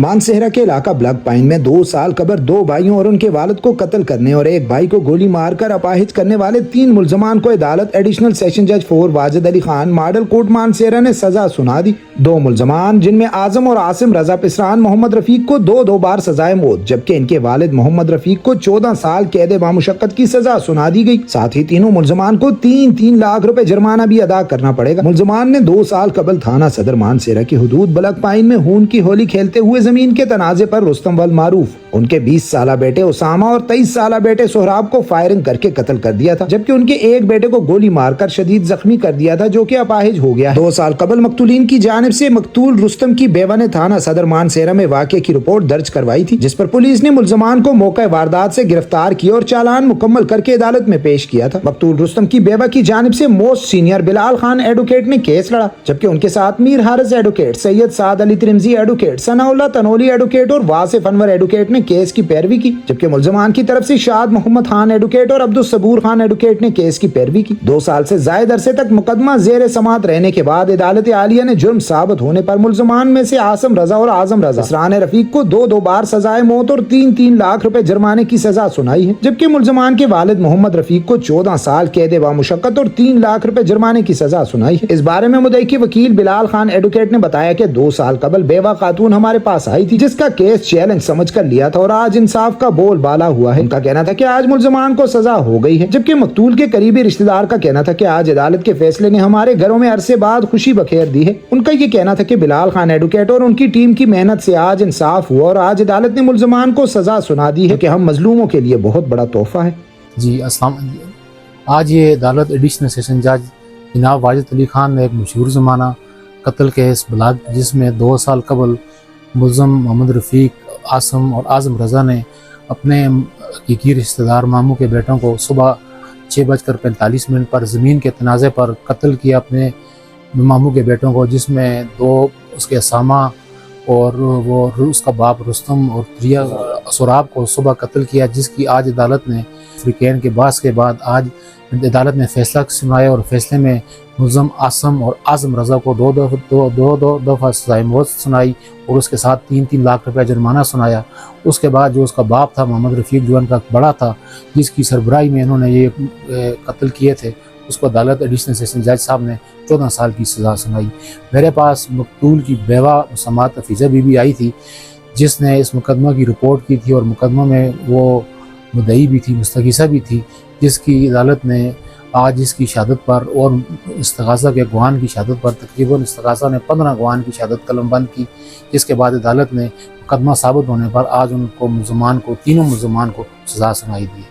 मानसेहरा के इलाका block pine में 2 साल कबल 2 भाइयों और उनके वालिद को कत्ल करने और एक भाई को गोली मारकर अपाहिज करने वाले 3 मुल्जमान को अदालत एडिशनल सेशन जज 4 वाजिद अली खान मॉडल कोर्ट मानसेहरा ने सजा सुना दी। 2 मुल्जमान जिनमें आजम और आसिम रजा पिसरान मोहम्मद रफीक को 2 बार सजाए मौत जबकि इनके वालिद मोहम्मद रफीक को 14 साल कैद बामुशक्कत की सजा सुना दी गई। साथ ही तीनों मुल्जमान को 3-3 लाख रुपए जुर्माना भी अदा करना पड़ेगा। मुल्जमान ने 2 साल कबल थाना सदर मानसेहरा की हुदूद ब्लॉक पाइन में खून की होली खेलते हुए जमीन के तनाजे पर रुस्तम वल मारूफ उनके 20 साला बेटे उसामा और 23 साला बेटे सोहराब को फायरिंग करके कत्ल कर दिया था जबकि उनके एक बेटे को गोली मारकर शदीद जख्मी कर दिया था जो कि अपाहिज हो गया है। 2 साल कबल मकतूलीन की जानिब से मकतूल रुस्तम की बेवा ने थाना सदर मानसेहरा में वाक़े की रिपोर्ट दर्ज करवाई थी जिस पर पुलिस ने मुल्जमान को मौके वारदात से गिरफ्तार किया और चालान मुकम्मल करके अदालत में पेश किया था। मकतूल रुस्तम की बेवा की जानिब से most senior Bilal Khan advocate ने केस लड़ा जबकि उनके साथ मीर हारिस एडवोकेट, सैयद साद अली त्रिमजी एडवोकेट, सनाउल्लाह तनोली एडवोकेट और वासिफ अनवर एडवोकेट ने केस की पैरवी की जबकि मुल्जमान की तरफ से शाद मोहम्मद खान एडवोकेट और अब्दुल सबूर खान एडवोकेट ने केस की पैरवी की। 2 साल से जायद अरसे तक मुकदमा जेर समात रहने के बाद अदालत आलिया ने जुर्म साबित होने पर मुल्जमान में से आसिम रजा और आजम रजा पिसरान रफीक को 2 बार सजाए मौत और 3-3 लाख रुपए जुर्माने की सजा सुनाई है जबकि मुल्जमान के वालिद मोहम्मद रफीक को 14 साल कैद बामुशक्कत और 3 लाख रुपए जुर्माने की सजा सुनाई है। इस बारे में मुद्दई के वकील बिलाल खान एडवोकेट ने बताया कि 2 साल कबल बेवा खातून हमारे पास आई थी जिसका केस चैलेंज समझ कर लिया था और आज इंसाफ का बोल बाला हुआ है। उनका कहना था कि आज मुल्जमान को सजा हो गई है जबकि मकतूल के करीबी रिश्तेदार का कहना था कि आज अदालत के फैसले ने हमारे घरों में अरसे बाद खुशी बखेर दी है। उनका ये कहना था कि बिलाल खान एडवोकेट और उनकी टीम की मेहनत से आज इंसाफ हुआ और आज अदालत ने मुल्जमान को सजा सुना दी है कि हम मजलूमों के लिए बहुत बड़ा तोहफा है। जी अस्सलाम। आज ये अदालत एडिशनल सेशन जज जनाब वाजिद अली खान ने एक मशहूर ज़माना कत्ल केस ब्लॉक जिसमें 2 साल कबल मुल्ज़म मोहम्मद रफ़ीक, आसम और आज़म रज़ा ने अपने हकीकी रिश्तेदार मामू के बेटों को सुबह 6:45 पर ज़मीन के तनाज़े पर कत्ल किया अपने मामू के बेटों को, जिसमें 2 उसके असामा और वो उसका बाप रुस्तम और 3 सोराब को सुबह कत्ल किया, जिसकी आज अदालत ने फ्रीकैन के बहस के बाद आज अदालत ने फैसला सुनाया और फैसले में मुल्ज़म आसम और आज़म रज़ा को 2 दफ़ा सज़ाए मौत सुनाई और उसके साथ 3-3 लाख रुपया जुर्माना सुनाया। उसके बाद जो उसका बाप था मोहम्मद रफ़ीक जो उनका बड़ा था जिसकी सरबराही में इन्होंने ये कत्ल किए थे, उसको अदालत एडिशनल सेशन जज साहब ने 14 साल की सज़ा सुनाई। मेरे पास मकतूल की बेवा समात अफीज़ा बीबी आई थी जिसने इस मुकदमा की रिपोर्ट की थी और मुकदमा में वो मुद्दई भी थी, मुस्तगीसा भी थी, जिसकी अदालत ने आज इसकी शहादत पर और इस्तग़ासा के गवाहान की शहादत पर तकरीबन इस्तग़ासा ने 15 गवाहान की शहादत कलमबंद की, जिसके बाद अदालत ने मुकदमा साबित होने पर आज उनको तीनों मुल्ज़मान को सज़ा सुनाई दी।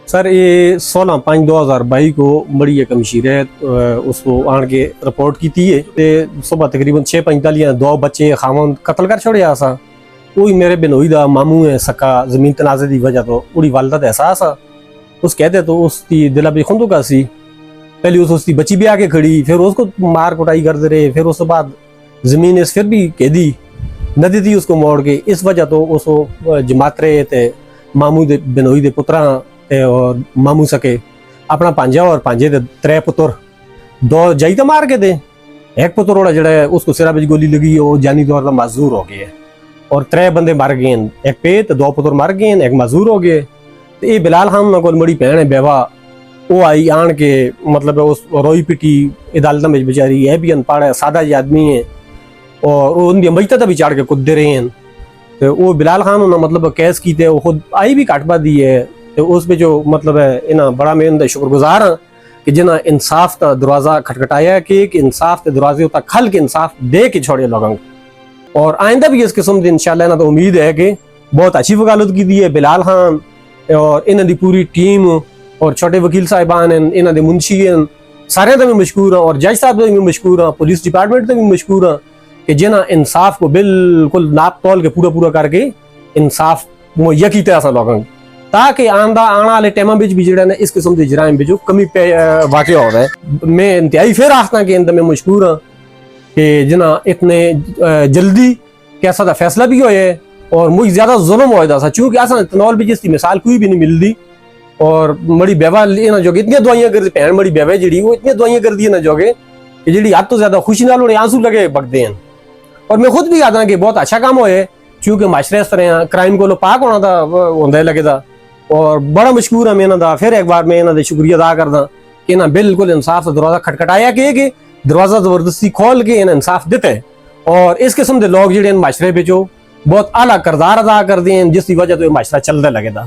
सर ये 16/5/2022 को बड़ी एक मशीर है उसको आन के रिपोर्ट की थी ते सुबह तकरीबन 6:45 2 बच्चे खामन कत्ल कर छोड़िया सा। वही मेरे बिनोई दा मामू है सका जमीन तनाज़े की वजह तो उड़ी वालदा दा एहसास आ उस कहते तो उसकी दिला भी खुंदुका सी पहले उसकी बच्ची भी आके खड़ी, फिर उसको मार कुटाई करते रहे, फिर उसके बाद जमीन इस फिर भी कह दी न दी थी उसको मोड़ के, इस वजह तो उसको जमात रहे थे मामू दे बिनोई दे पुत्रा और मामू सके अपना पांजा और पांजे दे 3 पुत्र 2 जाई तो मार के दे, एक पुत्र ओड़ा जड़ा है उसको सिरा बिच गोली लगी वो जानी तौर पर माजूर हो गए और 3 बंदे मर गए, एक पे तो 2 पुत्र मर गए, एक माजूर हो गए। तो ये बिलाल खान ना कोई बड़ी भैन है बेवा वो आई आन के मतलब उस रोई पिटी अदालत में बेचारी है भी अनपढ़ है सादा जी आदमी है और उनकी मजता भी चाड़ के कुदे रहे हैं। तो वो बिलाल खान ना मतलब केस की थे वो खुद आई भी काटवा दी है तो उस पर जो मतलब है इना बड़ा मैं उनका शुक्रगुजार हाँ कि जिन्हें इंसाफ का दरवाज़ा खटखटाया कि इंसाफ के दरवाजे तक खल के इंसाफ दे के छोड़े लोगों को और आइंदा भी इस किस्म की इंशाल्लाह ना तो उम्मीद है कि बहुत अच्छी वकालत की दी है बिलाल खान और इन्हों की पूरी टीम और छोटे वकील साहिबान इन्हों के मुंशी सारे तो भी मशहूर हाँ और जज साहब भी मशहूर हाँ, पुलिस डिपार्टमेंट तो भी मशहूर हाँ कि जिन्हें इंसाफ को बिल्कुल नाप तोल के पूरा करके इंसाफ मुहैया किया सा लोगों ताकि आने वाले टाइम में भी जरा इस किस्म के जराइम भी जो कमी पे वाक़ हो रहा है। मैं इंतहाई फिर आखना कि इनमें मशहूर हाँ कि जिन्हें इतने जल्दी कैसा था फैसला भी होए और मुझे ज्यादा जुल्म होता था चूंकि असा तनौल भी जिसकी मिसाल कोई भी नहीं मिलती और बड़ी बेवा ना जो इतनी दवाइयां कर दी भैन बड़ी बेवा जी वो इतनी दवाइयां कर दी ना जोगे कि जी हद तो ज्यादा खुशी नाल आंसू लगे बगते हैं اور میں خود بھی آتا کہ بہت اچھا کام ہوئے چونکہ معاشرے اس طرح کرائم کو پاک ہونا تھا ہوندے لگے دا اور بڑا مشکور ہم انہاں دا پھر ایک بار میں انہاں دا شکریہ ادا کردا کہ انہاں بالکل انصاف دا دروازہ کھٹکھٹایا کہ دروازہ زبردستی کھول کے انہاں انصاف دیتے اور اس قسم دے لوگ جڑے معاشرے وچ بہت اعلیٰ کردار ادا کرتے ہیں جس کی وجہ تو یہ معاشرہ چلتا لگے دا.